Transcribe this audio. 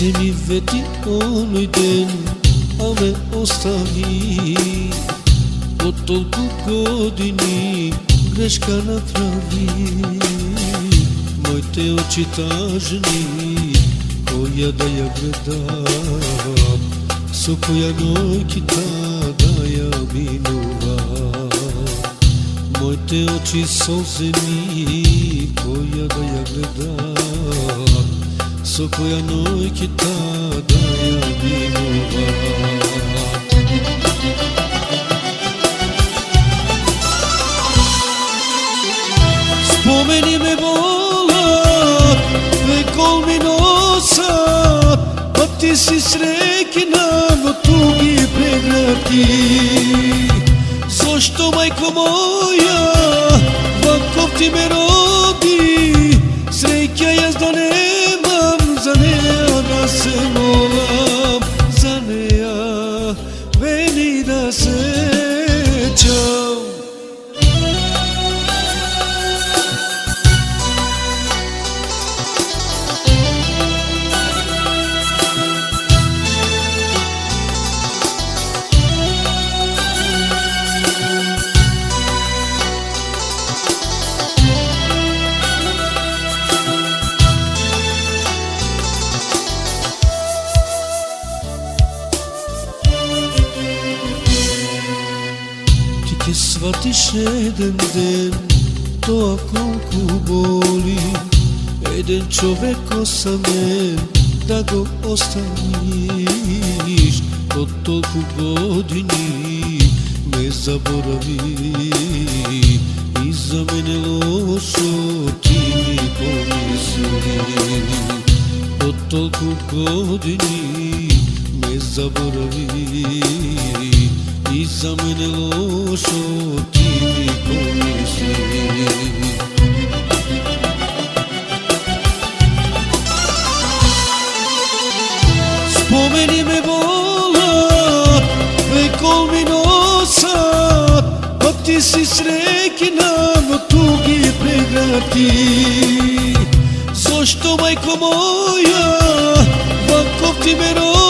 се ми вети оной ден, а ме остави. От толкова години грешка направи. Моите очи тъжни, коя да я гледам, со коя ноќита да ја минувам. Моите очи солзени, која да ја гледам, со која ноќита да ја минувам. Спомени ме волат, векол ми носат, па ти си среќна во туги прегради. Зошто, мајко моја, ваков ти ме роди? Среќа јас да немам, за неа да се молам, за неа вени да сеќам. Ќе сватиш еден ден тоа колку боли, еден човек осамен да го оставиш. Од толку години ме заборави и за мене лошо ти ми помисли. Од толку години ме заборави и за мене лошо ти ми помисли. Спомени ме волат, векол ми носат, па ти си среќна во туги прегради. Зошто, мајко моја, ваков ти ме роди?